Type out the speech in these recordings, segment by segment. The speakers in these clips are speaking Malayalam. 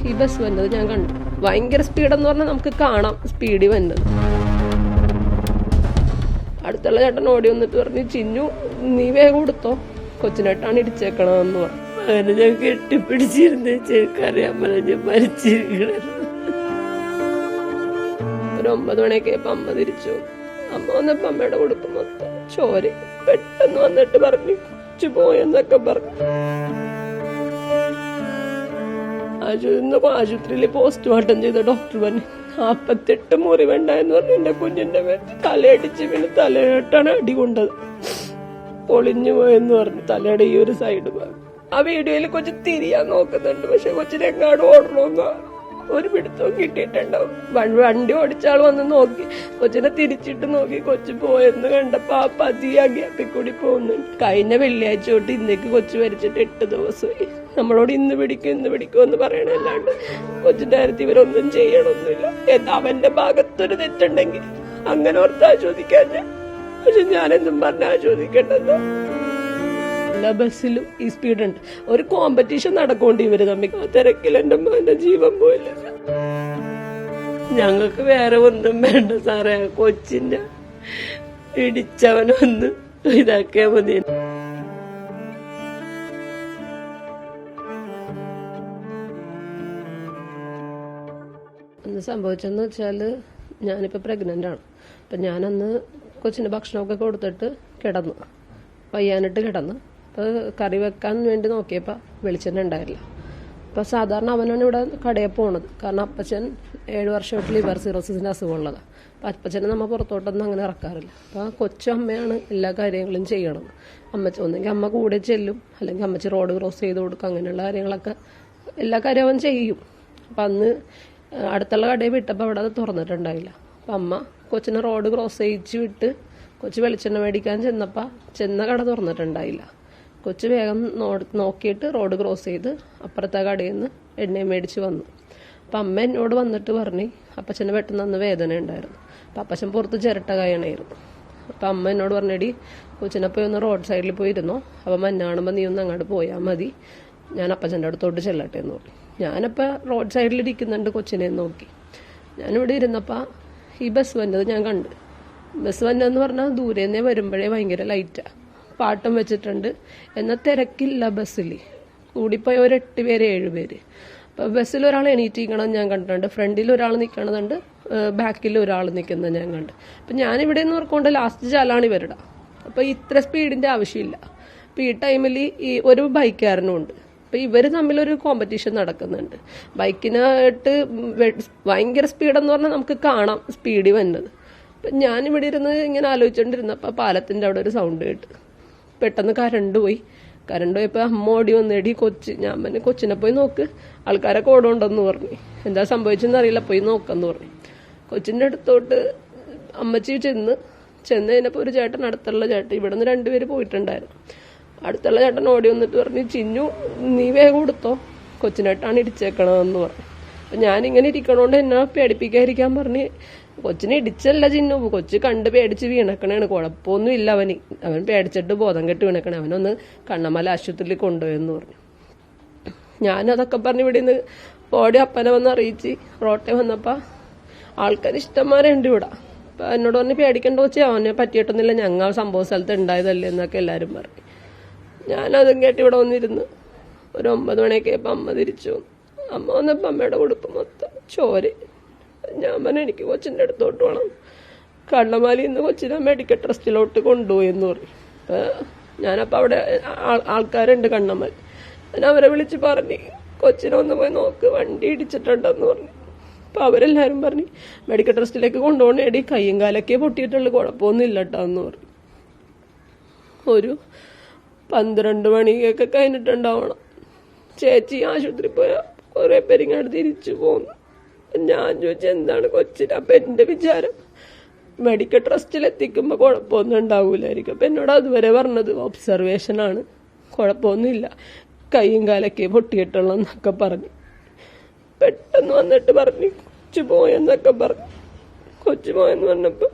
ഈ ബസ് വന്നത് ഞാൻ കണ്ടു. ഭയങ്കര സ്പീഡെന്ന് പറഞ്ഞാൽ നമുക്ക് കാണാം സ്പീഡിൽ വന്നത്. അടുത്തുള്ള ചേട്ടൻ ഓടി വന്നിട്ട് പറഞ്ഞു, ചിന്നു നീ വേഗം കൊടുത്തോ, കൊച്ചിനായിട്ടാണ് ഇടിച്ചേക്കണമെന്ന് പറഞ്ഞു. അങ്ങനെ ഞാൻ കെട്ടിപ്പിടിച്ചിരുന്ന് ചേക്കറിയാൻ പറഞ്ഞ് മരിച്ചിരിക്കണ. ഒരു 9 മണിയൊക്കെ ആയപ്പോ അമ്മ തിരിച്ചു. അമ്മ വന്നപ്പോ അമ്മയുടെ കൊടുക്കും മൊത്തം ചോര. പെട്ടെന്ന് വന്നിട്ട് പറഞ്ഞു കൊച്ചു പോയെന്നൊക്കെ പറഞ്ഞു. ആശുപത്രിയിൽ പോസ്റ്റ്മോർട്ടം ചെയ്ത ഡോക്ടർ പറഞ്ഞു 48 മുറിവുണ്ടായെന്ന് പറഞ്ഞു. എന്റെ കുഞ്ഞിന്റെ മേത്ത് തലയടിച്ച് വീണ് തലയോട്ടാണ് അടി കൊണ്ടത്, പൊളിഞ്ഞു പോയെന്ന് പറഞ്ഞു. തലയുടെ ഈ ഒരു സൈഡ് ഭാഗം. ആ വീഡിയോയിൽ കൊച്ചു തിരിയാൻ നോക്കുന്നുണ്ട്, പക്ഷെ കൊച്ചിനെങ്ങാട് ഓടണമെന്ന് ഒരു പിടുത്തവും കിട്ടിയിട്ടുണ്ടാവും. വണ്ടി ഓടിച്ചാൾ വന്ന് നോക്കി, കൊച്ചിനെ തിരിച്ചിട്ട് നോക്കി, കൊച്ചു പോയെന്ന് കണ്ടപ്പോ ആ പതിയെ ഗ്യാപ്പിൽ പോകുന്നുണ്ട്. കഴിഞ്ഞ വെള്ളിയാഴ്ച തൊട്ട് ഇന്നേക്ക് കൊച്ചു മരിച്ചിട്ട് 8 ദിവസമായി. നമ്മളോട് ഇന്ന് പിടിക്കും എന്ന് പറയണല്ലാണ്ട് കൊച്ചിന്റെ കാര്യത്തിൽ ഇവരൊന്നും ചെയ്യണമൊന്നുമില്ല. അവന്റെ ഭാഗത്തൊരു തെറ്റുണ്ടെങ്കിൽ അങ്ങനെ ഓർത്ത് ആശ്വദിക്കാൻ ഞാൻ. പക്ഷെ ഞാനെന്തും പറഞ്ഞ ആശ്വദിക്കേണ്ടത്. എല്ലാ ബസ്സിലും ഈ സ്പീഡുണ്ട്. ഒരു കോമ്പറ്റീഷൻ നടക്കൊണ്ട് ഇവര് തമ്മിൽ. തിരക്കിൽ എന്റെ മോന്റെ ജീവൻ പോയില്ല. ഞങ്ങൾക്ക് വേറെ ഒന്നും വേണ്ട സാറേ, കൊച്ചിന്റെ ഇടിച്ചവനൊന്ന് ഇതാക്കിയാ മതി. അന്ന് സംഭവിച്ചെന്ന് വെച്ചാല് ഞാനിപ്പോൾ പ്രഗ്നന്റ് ആണ്. അപ്പം ഞാനന്ന് കൊച്ചിന് ഭക്ഷണമൊക്കെ കൊടുത്തിട്ട് കിടന്നു, വയ്യാനിട്ട് കിടന്നു. അപ്പോൾ കറി വെക്കാൻ വേണ്ടി നോക്കിയപ്പോൾ വെളിച്ചെണ്ണ ഉണ്ടായില്ല. അപ്പോൾ സാധാരണ അവനാണ് ഇവിടെ കടയിൽ പോണത്, കാരണം അപ്പച്ചൻ 7 വർഷമായിട്ട് ലിവർ സിറോസിസിൻ്റെ അസുഖമുള്ളതാണ്. അപ്പോൾ അപ്പച്ചനെ നമ്മൾ പുറത്തോട്ടൊന്നും അങ്ങനെ ഇറക്കാറില്ല. അപ്പോൾ കൊച്ചു അമ്മയാണ് എല്ലാ കാര്യങ്ങളും ചെയ്യണത്. അമ്മച്ചി ഒന്നെങ്കിൽ അമ്മ കൂടെ ചെല്ലും, അല്ലെങ്കിൽ അമ്മച്ചി റോഡ് ക്രോസ് ചെയ്ത് കൊടുക്കും. അങ്ങനെയുള്ള കാര്യങ്ങളൊക്കെ എല്ലാ കാര്യവും അവൻ ചെയ്യും. അപ്പം അന്ന് അടുത്തുള്ള കടയിൽ വിട്ടപ്പോൾ അവിടെ അത് തുറന്നിട്ടുണ്ടായില്ല. അപ്പം അമ്മ കൊച്ചിനെ റോഡ് ക്രോസ് ചെയ്യിച്ച് വിട്ട് കൊച്ചു വെളിച്ചെണ്ണ മേടിക്കാൻ ചെന്ന കട തുറന്നിട്ടുണ്ടായില്ല. കൊച്ചു വേഗം നോക്കിയിട്ട് റോഡ് ക്രോസ് ചെയ്ത് അപ്പുറത്തെ കടയിൽ നിന്ന് എണ്ണയും മേടിച്ച് വന്നു. അപ്പം അമ്മ എന്നോട് വന്നിട്ട് പറഞ്ഞു അപ്പച്ചന് പെട്ടെന്ന് അന്ന് വേദന ഉണ്ടായിരുന്നു. അപ്പം അപ്പച്ചൻ പുറത്ത് ചിരട്ട കയണായിരുന്നു. അപ്പം അമ്മ എന്നോട് പറഞ്ഞടി കൊച്ചിനെ പോയി ഒന്ന് റോഡ് സൈഡിൽ പോയിരുന്നോ, അപ്പം മഞ്ഞ കാണുമ്പോൾ നീ ഒന്ന് അങ്ങോട്ട് പോയാൽ മതി, ഞാൻ അപ്പച്ചൻ്റെ അടുത്തോട്ട് ചെല്ലട്ടെ എന്ന് പറഞ്ഞു. ഞാനപ്പോൾ റോഡ് സൈഡിലിരിക്കുന്നുണ്ട് കൊച്ചിനെ നോക്കി. ഞാനിവിടെ ഇരുന്നപ്പോൾ ഈ ബസ് വന്നത് ഞാൻ കണ്ടു. ബസ് വന്നതെന്ന് പറഞ്ഞാൽ ദൂരെ നിന്നേ വരുമ്പോഴേ ഭയങ്കര ലൈറ്റാണ്, പാട്ടും വെച്ചിട്ടുണ്ട്. എന്നാൽ തിരക്കില്ല ബസ്സിൽ. കൂടിപ്പോയ ഒരു 8 പേര് 7 പേര്. അപ്പോൾ ബസ്സിൽ ഒരാൾ എണീറ്റിരിക്കണം ഞാൻ കണ്ടിട്ടുണ്ട്, ഫ്രണ്ടിൽ ഒരാൾ നിൽക്കണതുണ്ട്, ബാക്കിൽ ഒരാൾ നിൽക്കുന്നത് ഞാൻ കണ്ടു. അപ്പം ഞാനിവിടെ നിന്ന് ഓർക്കൊണ്ട് ലാസ്റ്റ് ചാലാണ് ഇവരുടെ. അപ്പോൾ ഇത്ര സ്പീഡിൻ്റെ ആവശ്യമില്ല. അപ്പോൾ ഈ ടൈമിൽ ഈ ഒരു ബൈക്കുകാരനും ഉണ്ട്. അപ്പോൾ ഇവർ തമ്മിലൊരു കോമ്പറ്റീഷൻ നടക്കുന്നുണ്ട്. ബൈക്കിനായിട്ട് ഭയങ്കര സ്പീഡെന്ന് പറഞ്ഞാൽ നമുക്ക് കാണാം സ്പീഡിൽ വന്നത്. അപ്പം ഞാനിവിടെ ഇരുന്ന് ഇങ്ങനെ ആലോചിച്ചുകൊണ്ടിരുന്നപ്പോൾ പാലത്തിൻ്റെ അവിടെ ഒരു സൗണ്ട് കേട്ട് പെട്ടെന്ന് കരണ്ട് പോയപ്പോൾ അമ്മ ഓടി വന്നേടി ഞാൻ പിന്നെ കൊച്ചിനെ പോയി നോക്ക്, ആൾക്കാരൊക്കെ ഓടുണ്ടെന്ന് പറഞ്ഞു. എന്താ സംഭവിച്ചെന്ന് അറിയില്ല, പോയി നോക്കാന്ന് പറഞ്ഞു. കൊച്ചിൻ്റെ അടുത്തോട്ട് അമ്മച്ചി ചെന്ന് കഴിഞ്ഞപ്പോൾ ഒരു ചേട്ടൻ, അടുത്തുള്ള ചേട്ടൻ, ഇവിടെ നിന്ന് 2 പേര് പോയിട്ടുണ്ടായിരുന്നു. അടുത്തുള്ള ചേട്ടൻ ഓടി വന്നിട്ട് പറഞ്ഞു ചിന്നു നീ വേഗം കൊടുത്തോ, കൊച്ചിനായിട്ടാണ് ഇടിച്ചേക്കണമെന്ന് പറഞ്ഞു. അപ്പം ഞാനിങ്ങനെ ഇരിക്കണോണ്ട് എന്നെ പേടിപ്പിക്കാതിരിക്കാൻ പറഞ്ഞ് കൊച്ചിനെ ഇടിച്ചല്ല ചിന്നു, കൊച്ചു കണ്ട് പേടിച്ച് വീണക്കണേണ്, കുഴപ്പമൊന്നും ഇല്ല അവൻ പേടിച്ചിട്ട് ബോധം കെട്ട് വീണക്കണേ, അവനൊന്ന് കണ്ണമല ആശുപത്രിയിൽ കൊണ്ടുപോയെന്ന് പറഞ്ഞു. ഞാനതൊക്കെ പറഞ്ഞ് ഇവിടെ നിന്ന് ഓടി അപ്പനെ വന്ന് അറിയിച്ച് റോട്ടെ വന്നപ്പോൾ ആൾക്കാർ ഇഷ്ടംമാരുണ്ട് ഇവിടെ. അപ്പം എന്നോട് പറഞ്ഞ് പേടിക്കേണ്ട വെച്ചാൽ അവനെ പറ്റിയിട്ടൊന്നുമില്ല, ഞങ്ങൾ സംഭവ സ്ഥലത്ത് ഉണ്ടായതല്ലേ എന്നൊക്കെ എല്ലാവരും പറഞ്ഞു. ഞാനതും കേട്ട് ഇവിടെ വന്നിരുന്നു. ഒരു 9 മണിയൊക്കെ ആയപ്പോൾ അമ്മ തിരിച്ചു വന്നു. അമ്മ വന്നപ്പോൾ അമ്മയുടെ കൊടുക്കും മൊത്തം ചോര. ഞാൻ പറഞ്ഞു എനിക്ക് കൊച്ചിൻ്റെ അടുത്തോട്ട് വേണം, കണ്ണമാലിയിൽ നിന്ന് കൊച്ചിനെ മെഡിക്കൽ ട്രസ്റ്റിലോട്ട് കൊണ്ടുപോയി എന്ന് പറയും. ഞാനപ്പോൾ അവിടെ ആൾക്കാരുണ്ട് കണ്ണമാലി, ഞാൻ അവരെ വിളിച്ച് പറഞ്ഞ് കൊച്ചിനെ ഒന്ന് പോയി നോക്ക്, വണ്ടി ഇടിച്ചിട്ടുണ്ടെന്ന് പറഞ്ഞു. അപ്പോൾ അവരെല്ലാവരും പറഞ്ഞ് മെഡിക്കൽ ട്രസ്റ്റിലേക്ക് കൊണ്ടുപോകണേടി, കയ്യും കാലൊക്കെ പൊട്ടിയിട്ടുള്ളു, കുഴപ്പമൊന്നും ഇല്ല കേട്ടോ എന്ന് പറഞ്ഞു. ഒരു 12 മണിയൊക്കെ കഴിഞ്ഞിട്ടുണ്ടാവണം. ചേച്ചി ആശുപത്രി പോയാൽ കുറേ പേരിങ്ങാട് തിരിച്ചു പോന്നു. ഞാൻ ചോദിച്ചു എന്താണ് കൊച്ചിന്. അപ്പം എൻ്റെ വിചാരം മെഡിക്കൽ ട്രസ്റ്റിൽ എത്തിക്കുമ്പോൾ കുഴപ്പമൊന്നും ഉണ്ടാവില്ലായിരിക്കും. അപ്പം എന്നോട് അതുവരെ പറഞ്ഞത് ഒബ്സർവേഷനാണ്, കുഴപ്പമൊന്നുമില്ല, കൈയും കാലൊക്കെ പൊട്ടിയിട്ടുള്ളെന്നൊക്കെ പറഞ്ഞു. പെട്ടെന്ന് വന്നിട്ട് പറഞ്ഞു കൊച്ചു പോയെന്നൊക്കെ പറഞ്ഞു. കൊച്ചു പോയെന്ന് പറഞ്ഞപ്പോൾ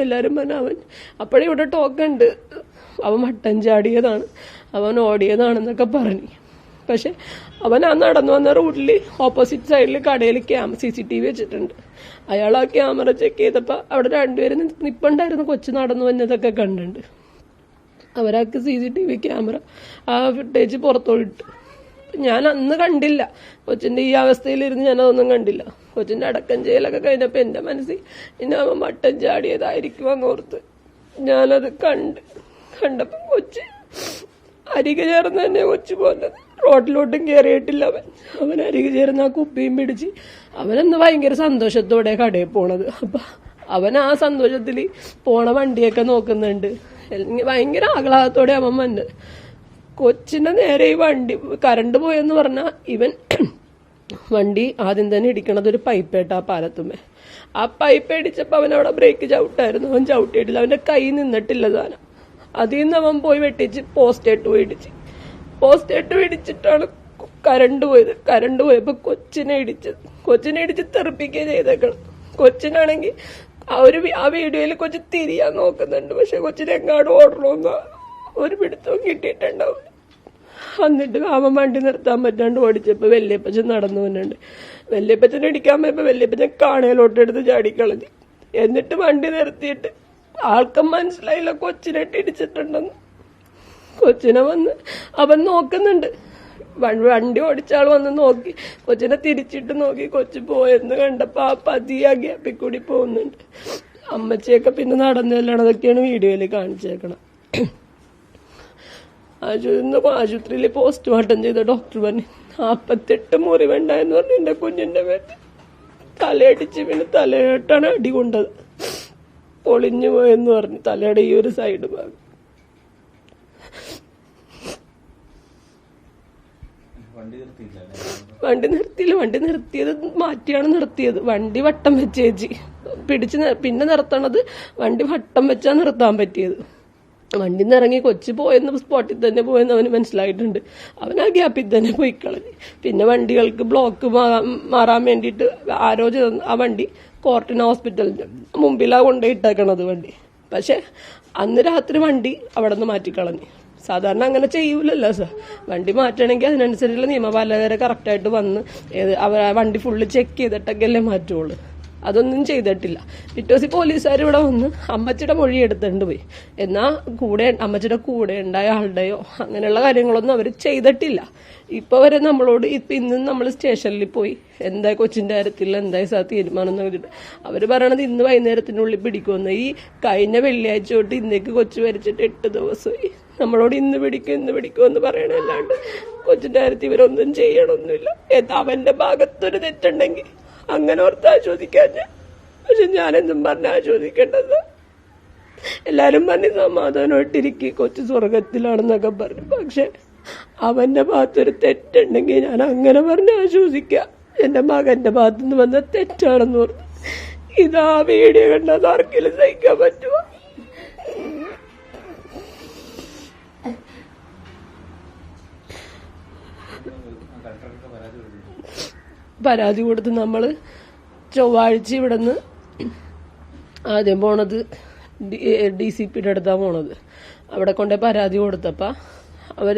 എല്ലാവരും പറഞ്ഞു അവൻ അപ്പോഴേ ഇവിടെ ടോക്കുണ്ട്, അവൻ മട്ടൻ ചാടിയതാണ്, അവൻ ഓടിയതാണെന്നൊക്കെ പറഞ്ഞു. പക്ഷെ അവൻ ആ നടന്നു വന്ന റൂട്ടിൽ ഓപ്പോസിറ്റ് സൈഡിൽ കടയിൽ CCTV വെച്ചിട്ടുണ്ട്. അയാൾ ആ ക്യാമറ ചെക്ക് ചെയ്തപ്പോൾ അവിടെ രണ്ടുപേരും നിപ്പുണ്ടായിരുന്നു, കൊച്ചു നടന്നു വന്നതൊക്കെ കണ്ടിട്ടുണ്ട്. അവരാൾക്ക് CCTV ക്യാമറ ആ ഫുട്ടേജ് പുറത്തോട്ട്. ഞാൻ അന്ന് കണ്ടില്ല കൊച്ചിൻ്റെ ഈ അവസ്ഥയിലിരുന്ന്, ഞാനതൊന്നും കണ്ടില്ല. കൊച്ചിൻ്റെ അടക്കം ചെയ്യലൊക്കെ കഴിഞ്ഞപ്പോൾ എൻ്റെ മനസ്സിൽ ഇനി അവൻ മട്ടൻ ചാടിയതായിരിക്കും എന്നോർത്ത് ഞാനത് കണ്ടപ്പം കൊച്ച് അരികെ ചേർന്ന് തന്നെ കൊച്ചു പോകുന്നത്. റോഡിലോട്ടും കയറിയിട്ടില്ല അവൻ അരികെ ചേർന്ന് ആ കുപ്പിയും പിടിച്ച് അവനെന്ന് ഭയങ്കര സന്തോഷത്തോടെ കടയിൽ പോണത്. അപ്പം അവൻ ആ സന്തോഷത്തിൽ പോണ വണ്ടിയൊക്കെ നോക്കുന്നുണ്ട്. ഭയങ്കര ആഹ്ലാദത്തോടെ അവൻ വന്നത്. കൊച്ചിന്റെ നേരെ ഈ വണ്ടി കറണ്ട് പോയെന്ന് പറഞ്ഞാൽ ഇവൻ വണ്ടി ആദ്യം തന്നെ ഇടിക്കണത് ഒരു പൈപ്പേട്ട ആ പാലത്തുമ്മേ. ആ പൈപ്പ് ഇടിച്ചപ്പോൾ അവൻ അവിടെ ബ്രേക്ക് ചവിട്ടായിരുന്നു, അവൻ ചവിട്ടിയിട്ടില്ല, അവന്റെ കൈ നിന്നിട്ടില്ല സാധനം. അതിൽ നിന്ന് അവൻ പോയി വെട്ടിച്ച് പോസ്റ്റേട്ട് ഇടിച്ചിട്ടാണ് കറണ്ട് പോയത്. കറണ്ട് പോയപ്പോൾ കൊച്ചിനെ ഇടിച്ച് തെറിപ്പിക്കുകയും ചെയ്തേക്കണം. കൊച്ചിനാണെങ്കിൽ ആ വീഡിയോയിൽ കൊച്ചു തിരിയാൻ നോക്കുന്നുണ്ട്, പക്ഷെ കൊച്ചിനെ എങ്ങാട് ഓടണമെന്ന് ഒരു പിടുത്തവും കിട്ടിയിട്ടുണ്ടാവും. എന്നിട്ട് അവൻ വണ്ടി നിർത്താൻ പറ്റാണ്ട് ഓടിച്ചപ്പോൾ വല്യപ്പച്ചൻ നടന്നു വന്നുണ്ട്. വല്യപ്പച്ചനെ ഇടിക്കാൻ പോയപ്പോൾ വല്യപ്പച്ചൻ കാണയിലോട്ടെടുത്ത് ചാടിക്കളഞ്ഞു. എന്നിട്ട് വണ്ടി നിർത്തിയിട്ട് ആൾക്കും മനസ്സിലായില്ല കൊച്ചിനെട്ട് ഇടിച്ചിട്ടുണ്ടെന്ന്. കൊച്ചിനെ വന്ന് അവൻ നോക്കുന്നുണ്ട്. വണ്ടി ഓടിച്ചാൾ വന്ന് നോക്കി, കൊച്ചിനെ തിരിച്ചിട്ട് നോക്കി. കൊച്ചു പോയെന്ന് കണ്ടപ്പോൾ ആ പതിയെ ആ ഗ്യാപ്പിൽ കൂടി പോകുന്നുണ്ട്. അമ്മച്ചിയൊക്കെ പിന്നെ നടന്നു ചെല്ലണതൊക്കെയാണ് വീഡിയോയിൽ കാണിച്ചേക്കണം. ആശുപത്രിയിൽ പോസ്റ്റ്മോർട്ടം ചെയ്ത ഡോക്ടർ പറഞ്ഞു 48 മുറിവുണ്ടായെന്ന് പറഞ്ഞു. എന്റെ കുഞ്ഞിന്റെ പേര് തലയടിച്ച് പിന്നെ തലയോട്ടാണ് അടി കൊണ്ടത്, പൊളിഞ്ഞു പോയെന്ന് പറഞ്ഞു. തലയുടെ ഈ ഒരു സൈഡ് ഭാഗം. വണ്ടി നിർത്തിയത് മാറ്റിയാണ് നിർത്തിയത്. വണ്ടി വട്ടം വെച്ചേച്ചി പിന്നെ നിർത്തണത് വണ്ടി വട്ടം വെച്ചാ നിർത്താൻ പറ്റിയത്. വണ്ടിയിൽ നിന്ന് ഇറങ്ങി കൊച്ചു പോയെന്ന് സ്പോട്ടിൽ തന്നെ പോയെന്ന് അവന് മനസ്സിലായിട്ടുണ്ട്. അവൻ ആ ഗ്യാപ്പിൽ തന്നെ പോയി കളഞ്ഞു. പിന്നെ വണ്ടികൾക്ക് ബ്ലോക്ക് മാറാൻ വേണ്ടിയിട്ട് ആരോ ആ വണ്ടി കോർട്ടിന ഹോസ്പിറ്റലിന് മുമ്പിലാണ് കൊണ്ടുപോയിട്ടേക്കണത് വണ്ടി. പക്ഷെ അന്ന് രാത്രി വണ്ടി അവിടെ നിന്ന് മാറ്റിക്കളഞ്ഞു. സാധാരണ അങ്ങനെ ചെയ്യൂലല്ലോ സാർ. വണ്ടി മാറ്റണമെങ്കിൽ അതിനനുസരിച്ചുള്ള നിയമപാലകരെ കറക്റ്റായിട്ട് വന്ന് വണ്ടി ഫുള്ള് ചെക്ക് ചെയ്തിട്ടൊക്കെയല്ലേ മാറ്റുള്ളൂ. അതൊന്നും ചെയ്തിട്ടില്ല. പിറ്റേ ദിവസം പോലീസുകാർ ഇവിടെ വന്ന് അമ്മച്ചിയുടെ മൊഴി എടുത്തുകൊണ്ട് പോയി. എന്നാൽ അമ്മച്ചിയുടെ കൂടെ ഉണ്ടായ ആളുടെയോ അങ്ങനെയുള്ള കാര്യങ്ങളൊന്നും അവർ ചെയ്തിട്ടില്ല. ഇപ്പോൾ വരെ നമ്മളോട് ഇന്നും നമ്മൾ സ്റ്റേഷനിൽ പോയി എന്തായി കൊച്ചിൻ്റെ കാര്യത്തിൽ എന്തായി സാർ തീരുമാനം എന്ന് പറഞ്ഞിട്ട് അവർ പറയണത് ഇന്ന് വൈകുന്നേരത്തിനുള്ളിൽ പിടിക്കുമെന്ന്. ഈ കഴിഞ്ഞ വെള്ളിയാഴ്ച തൊട്ട് ഇന്നേക്ക് കൊച്ചു മരിച്ചിട്ട് 8 ദിവസമായി. നമ്മളോട് ഇന്ന് പിടിക്കുമെന്ന് പറയണല്ലാണ്ട് കൊച്ചിൻ്റെ കാര്യത്തിൽ ഇവരൊന്നും ചെയ്യണമൊന്നുമില്ല. അവന്റെ ഭാഗത്തൊരു തെറ്റുണ്ടെങ്കിൽ അങ്ങനെ ഓർത്ത് ആശ്വസിക്കാൻ ഞാൻ. പക്ഷെ ഞാനെന്തും പറഞ്ഞ ആശ്വസിക്കേണ്ടത്. എല്ലാരും പറഞ്ഞ് സമാധാനമായിട്ടിരിക്കും, കൊച്ചു സ്വർഗത്തിലാണെന്നൊക്കെ പറഞ്ഞു. പക്ഷെ അവന്റെ ഭാഗത്തൊരു തെറ്റുണ്ടെങ്കിൽ ഞാൻ അങ്ങനെ പറഞ്ഞ് ആശ്വസിക്കാം. എന്റെ മകന്റെ ഭാഗത്തുനിന്ന് വന്ന തെറ്റാണെന്ന് പറഞ്ഞു. ഇതാ വീഡിയോ കണ്ടത് ആർക്കെങ്കിലും സഹിക്കാൻ പറ്റുമോ? പരാതി കൊടുത്ത് നമ്മൾ ചൊവ്വാഴ്ച ഇവിടെ നിന്ന് ആദ്യം പോണത് DCPയുടെ അടുത്താണ് പോണത്. അവിടെ കൊണ്ടേ പരാതി കൊടുത്തപ്പോൾ അവർ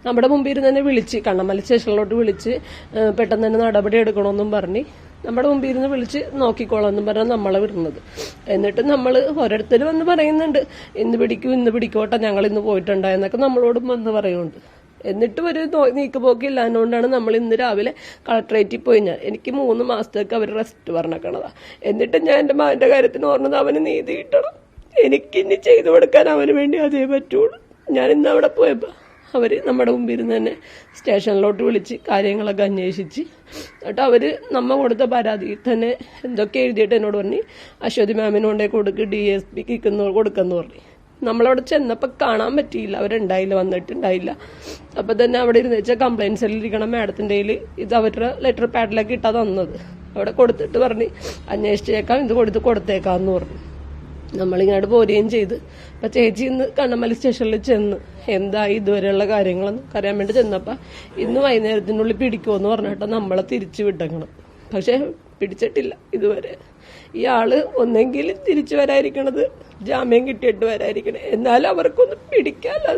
നമ്മുടെ മുമ്പിൽ തന്നെ വിളിച്ച് കണ്ണമല സ്റ്റേഷനിലോട്ട് വിളിച്ച് പെട്ടെന്ന് തന്നെ നടപടി എടുക്കണമെന്നും പറഞ്ഞ് നമ്മുടെ മുമ്പിൽ ഇരുന്ന് വിളിച്ച് നോക്കിക്കോളാമെന്നും പറഞ്ഞാൽ നമ്മളെ വിടുന്നത്. എന്നിട്ട് നമ്മൾ ഓരോരുത്തർ വന്ന് പറയുന്നുണ്ട് ഇന്ന് പിടിക്കോട്ടെ ഞങ്ങൾ ഇന്ന് പോയിട്ടുണ്ടായെന്നൊക്കെ നമ്മളോടും വന്ന് പറയുന്നുണ്ട്. എന്നിട്ടും ഒരു നീക്കുപോക്കില്ലാഞ്ഞുകൊണ്ടാണ് നമ്മൾ ഇന്ന് രാവിലെ കളക്ടറേറ്റിൽ പോയി. എനിക്ക് 3 മാസത്തേക്ക് അവർ റെസ്റ്റ് പറഞ്ഞേക്കണതാ. എന്നിട്ട് ഞാൻ എൻ്റെ മകൻ്റെ കാര്യത്തിന് ഓർന്നത് അവന് നീതി കിട്ടണം. എനിക്കിനി ചെയ്തു കൊടുക്കാൻ അവന് വേണ്ടി അതേ പറ്റുള്ളൂ. ഞാൻ ഇന്ന് അവിടെ പോയപ്പോൾ അവർ നമ്മുടെ മുമ്പിൽ നിന്ന് തന്നെ സ്റ്റേഷനിലോട്ട് വിളിച്ച് കാര്യങ്ങളൊക്കെ അന്വേഷിച്ച് എന്നിട്ട് അവർ നമ്മ കൊടുത്ത പരാതിയിൽ തന്നെ എന്തൊക്കെ എഴുതിയിട്ട് എന്നോട് പറഞ്ഞ് അശ്വതി മാമിന് കൊണ്ടേ കൊടുക്ക്, DSPക്ക് കൊടുക്കെന്ന് പറഞ്ഞു. നമ്മളവിടെ ചെന്നപ്പോൾ കാണാൻ പറ്റിയില്ല, വന്നിട്ടുണ്ടായില്ല. അപ്പം തന്നെ അവിടെ ഇരുന്ന് വെച്ചാൽ കംപ്ലയിൻറ്റ് സെല്ലിരിക്കണം മാഡത്തിൻ്റെ കയ്യിൽ ഇത് അവരുടെ ലെറ്റർ പാഡിലൊക്കെ ഇട്ടാ തന്നത്. അവിടെ കൊടുത്തിട്ട് പറഞ്ഞ് അന്വേഷിച്ചേക്കാം, ഇത് കൊടുത്തേക്കാന്ന് പറഞ്ഞു. നമ്മളിങ്ങോട്ട് പോരുകയും ചെയ്ത്. അപ്പം ചേച്ചി ഇന്ന് കണ്ണമല സ്റ്റേഷനിൽ ചെന്ന് എന്തായി ഇതുവരെയുള്ള കാര്യങ്ങളെന്ന് അറിയാൻ വേണ്ടി ചെന്നപ്പോൾ ഇന്ന് വൈകുന്നേരത്തിനുള്ളിൽ പിടിക്കുമെന്ന് പറഞ്ഞിട്ട് നമ്മളെ തിരിച്ചു വിട്ടേക്കണം. പക്ഷെ പിടിച്ചിട്ടില്ല ഇതുവരെ. ഈ ആള് ഒന്നെങ്കിൽ തിരിച്ചു വരാതിരിക്കണത് ജാമ്യം കിട്ടിയിട്ട് വരാതിരിക്കണേ. എന്നാലും അവർക്കൊന്നും പിടിക്കാല്ല.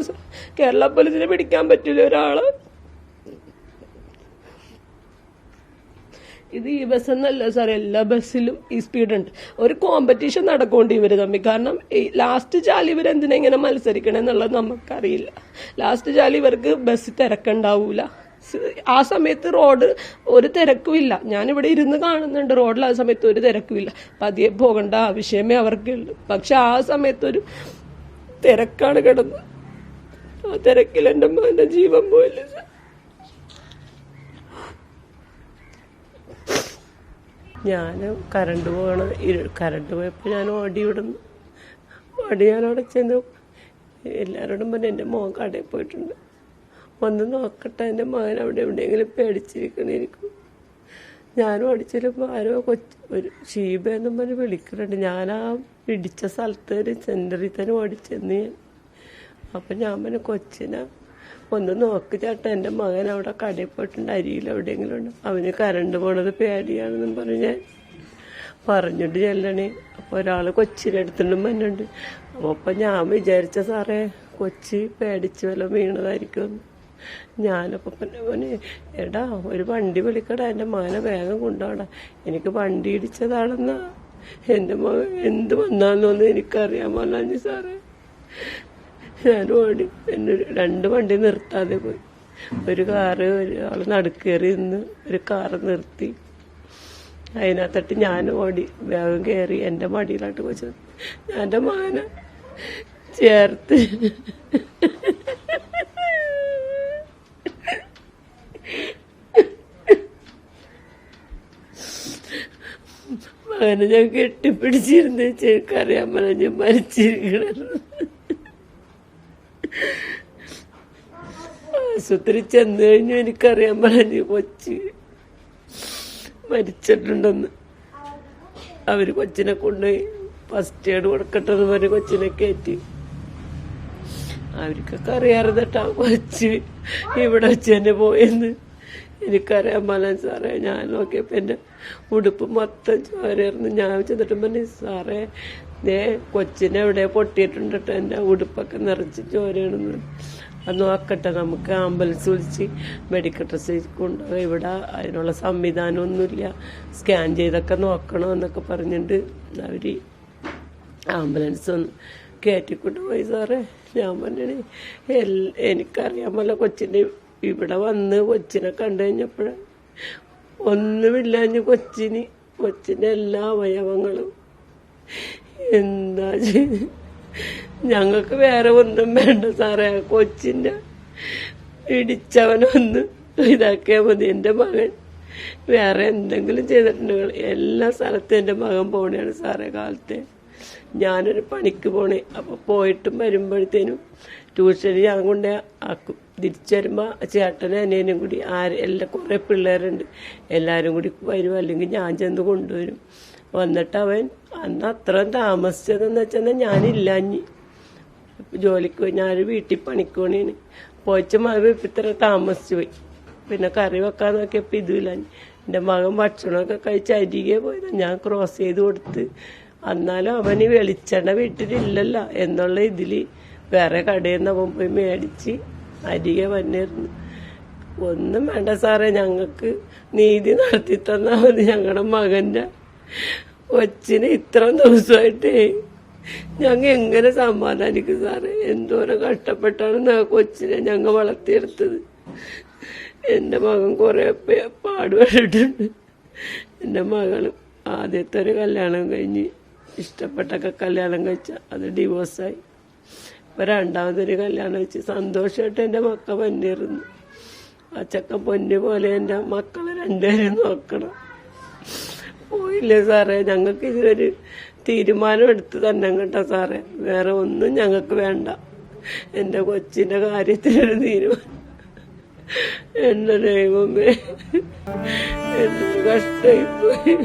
കേരള പോലീസിനെ പിടിക്കാൻ പറ്റില്ല ഒരാള്. ഇത് ഈ ബസ് എന്നല്ല സാർ, എല്ലാ ബസ്സിലും ഈ സ്പീഡുണ്ട്. ഒരു കോമ്പറ്റീഷൻ നടക്കൊണ്ട് ഇവര് തമ്മിൽ. കാരണം ലാസ്റ്റ് ചാലി ഇവരെന്തിനാ ഇങ്ങനെ മത്സരിക്കണം എന്നുള്ളത് നമുക്കറിയില്ല. ലാസ്റ്റ് ചാലി ഇവർക്ക് ബസ് തിരക്കുണ്ടാവൂല. ആ സമയത്ത് റോഡ് ഒരു തിരക്കുമില്ല. ഞാനിവിടെ ഇരുന്ന് കാണുന്നുണ്ട്, റോഡിൽ ആ സമയത്ത് ഒരു തിരക്കുമില്ല. പതിയെ പോകേണ്ട ആവശ്യമേ അവർക്കുള്ളൂ. പക്ഷെ ആ സമയത്തൊരു തിരക്കാണ് കിടന്നത്. ആ തിരക്കിൽ എൻ്റെ മോൻ്റെ ജീവൻ പോയില്ല സാർ. ഞാൻ കറണ്ട് പോയപ്പോൾ ഞാൻ ഓടി ഞാനവിടെ ചെന്ന് എല്ലാവരോടും പറഞ്ഞ് എൻ്റെ മോൻ കടയിൽ പോയിട്ടുണ്ട്, ഒന്ന് നോക്കട്ടെ, എൻ്റെ മകൻ അവിടെ എവിടെയെങ്കിലും പേടിച്ചിരിക്കണിരിക്കും. ഞാനും അടിച്ചിരുമ്പോൾ ആരോ ഒരു ഷീബ എന്നും പറഞ്ഞ് വിളിക്കുന്നുണ്ട്. ഞാൻ ആ ഇടിച്ച സ്ഥലത്ത് ഒരു സെൻറ്ററിൽ തന്നെ ഓടിച്ചെന്ന് ഞാൻ. അപ്പം ഞാൻ പറഞ്ഞ കൊച്ചിനെ ഒന്ന് നോക്ക് ചേട്ടാ, എൻ്റെ മകൻ അവിടെ കടയിൽ പോയിട്ടുണ്ട്, അരിയിൽ എവിടെയെങ്കിലും ഉണ്ട്, അവന് കറണ്ട് പോണത് പേടിയാണെന്നും പറഞ്ഞ് ഞാൻ പറഞ്ഞിട്ട് ചെല്ലണേ. അപ്പോൾ ഒരാൾ കൊച്ചിനെ എടുത്തിട്ടും മന്നുണ്ട്. അപ്പം ഞാൻ വിചാരിച്ച സാറേ കൊച്ചി പേടിച്ച് വല്ല വീണതായിരിക്കുമെന്ന്. ഞാനപ്പോൾ പിന്നെ എടാ ഒരു വണ്ടി വിളിക്കടാ, എൻ്റെ മകനെ വേഗം കൊണ്ടുപോടാ, എനിക്ക് വണ്ടി ഇടിച്ചതാണെന്നാ, എൻ്റെ മകൻ എന്ത് വന്നാന്നൊന്നും എനിക്കറിയാൻ പാടില്ല സാറേ. ഞാൻ ഓടി എന്നെ 2 വണ്ടി നിർത്താതെ പോയി. ഒരു കാറ് ഒരാൾ നടുക്കേറി നിന്ന് ഒരു കാറ് നിർത്തി. അതിനകത്തിട്ട് ഞാൻ ഓടി വേഗം കയറി എൻ്റെ മടിയിലായിട്ട് വെച്ചത്. ഞാൻ എൻ്റെ മകനെ ചേർത്ത് മകനെ ഞാൻ കെട്ടിപ്പിടിച്ചിരുന്ന് എനിക്കറിയാൻ പറഞ്ഞ് മരിച്ചിരിക്കണെന്ന്. ആശുപത്രി ചെന്ന് കഴിഞ്ഞു എനിക്കറിയാൻ പറഞ്ഞു കൊച്ചി മരിച്ചിട്ടുണ്ടെന്ന്. അവര് കൊച്ചിനെ കൊണ്ടുപോയി ഫസ്റ്റ് എയ്ഡ് കൊടുക്കട്ടെന്ന് പറഞ്ഞ് കൊച്ചിനെ കയറ്റി. അവർക്കൊക്കെ അറിയാറുന്നട്ടാ കൊച്ചി ഇവിടെ വെച്ച് തന്നെ പോയെന്ന് എനിക്കറിയാൻ പാടില്ല സാറേ. ഞാൻ നോക്കിയപ്പോ എൻ്റെ ഉടുപ്പ് മൊത്തം ചോരയായിരുന്നു. ഞാൻ ചെന്നിട്ട് പറഞ്ഞു സാറേ കൊച്ചിനെ എവിടെ പൊട്ടിയിട്ടുണ്ട് കേട്ടോ, എൻ്റെ ഉടുപ്പൊക്കെ നിറച്ച് ചോരയാണെന്ന്. അത് നോക്കട്ടെ, നമുക്ക് ആംബുലൻസ് വിളിച്ച് മെഡിക്കൽ ടെസ്റ്റ് കൊണ്ടുപോയി, ഇവിടെ അതിനുള്ള സംവിധാനമൊന്നുമില്ല, സ്കാൻ ചെയ്തൊക്കെ നോക്കണം എന്നൊക്കെ പറഞ്ഞിട്ട് അവർ ആംബുലൻസ് ഒന്ന് കയറ്റിക്കൊണ്ട് പോയി സാറേ. ഞാൻ പറഞ്ഞേ എനിക്കറിയാൻ പോലെ കൊച്ചിൻ്റെ ഇവിടെ വന്ന് കൊച്ചിനെ കണ്ടു കഴിഞ്ഞപ്പോഴ ഒന്നുമില്ലാഞ്ഞ് കൊച്ചിൻ്റെ എല്ലാ അവയവങ്ങളും എന്താ ഞങ്ങൾക്ക് വേറെ ഒന്നും വേണ്ട സാറേ, കൊച്ചിൻ്റെ ഇടിച്ചവനൊന്ന് ഇതാക്കിയാൽ മതി. എൻ്റെ മകൻ വേറെ എന്തെങ്കിലും ചെയ്തിട്ടുണ്ടെങ്കിൽ എല്ലാ സ്ഥലത്തും എൻ്റെ മകൻ പോണെയാണ് സാറേ. കാലത്തെ ഞാനൊരു പണിക്ക് പോണേ, അപ്പോൾ പോയിട്ടും വരുമ്പോഴത്തേനും ട്യൂഷന് ഞാൻ കൊണ്ടേ ആക്കും. തിരിച്ചു വരുമ്പോൾ ചേട്ടനും അനിയനും കൂടി കുറേ പിള്ളേരുണ്ട്, എല്ലാവരും കൂടി വരും, അല്ലെങ്കിൽ ഞാൻ ചെന്ന് കൊണ്ടുവരും. വന്നിട്ട് അവൻ അന്ന് അത്രയും താമസിച്ചതെന്ന് വെച്ചാൽ ഞാനില്ലാഞ്ഞ് ജോലിക്ക് പോയി, ഞാനൊരു വീട്ടിൽ പണിക്ക് പോണേന് പോയിച്ച മകൻ ഇത്ര താമസിച്ചു പോയി. പിന്നെ കറി വെക്കാൻ നോക്കിയപ്പോൾ ഇതുമില്ല. എൻ്റെ മകൻ ഭക്ഷണമൊക്കെ കഴിച്ച് അരികെ പോയത് ഞാൻ ക്രോസ് ചെയ്ത് കൊടുത്ത്. എന്നാലും അവന് വെളിച്ചെണ്ണ വീട്ടിലില്ലല്ലോ എന്നുള്ള ഇതിൽ വേറെ കടയിൽ നിന്ന് അവൻ പോയി മേടിച്ച് അരികെ വന്നിരുന്നു. ഒന്നും വേണ്ട സാറേ, ഞങ്ങൾക്ക് നീതി നടത്തി തന്നാൽ മതി. ഞങ്ങളുടെ മകൻ്റെ കൊച്ചിന് ഇത്ര ദിവസമായിട്ടേ ഞങ്ങൾ എങ്ങനെ സമാധാനിക്കും സാറേ? എന്തോരം കഷ്ടപ്പെട്ടാണ് കൊച്ചിനെ ഞങ്ങൾ വളർത്തിയെടുത്തത്. എൻ്റെ മകൻ കുറേ പാടുപെട്ടിട്ടുണ്ട്. എൻ്റെ മകളും ആദ്യത്തെ ഒരു കല്യാണം കഴിഞ്ഞ് ഇഷ്ടപ്പെട്ടൊക്കെ കല്യാണം കഴിച്ച അത് ഡിവോഴ്സായി. ഇപ്പം രണ്ടാമതൊരു കല്യാണം വെച്ച് സന്തോഷമായിട്ട് എൻ്റെ മക്കൾ വന്നിരുന്നു. ആ ചക്ക പൊന്നു പോലെ എൻ്റെ മക്കളെ രണ്ടുപേരും നോക്കണം. പോയില്ലേ സാറേ, ഞങ്ങൾക്ക് ഇതിനൊരു തീരുമാനം എടുത്ത് തന്നെ കേട്ടോ സാറേ, വേറെ ഒന്നും ഞങ്ങൾക്ക് വേണ്ട. എൻ്റെ കൊച്ചിൻ്റെ കാര്യത്തിനൊരു തീരുമാനം. എൻ്റെ ദൈവമേ, എന്തൊരു കഷ്ടമായി പോയി.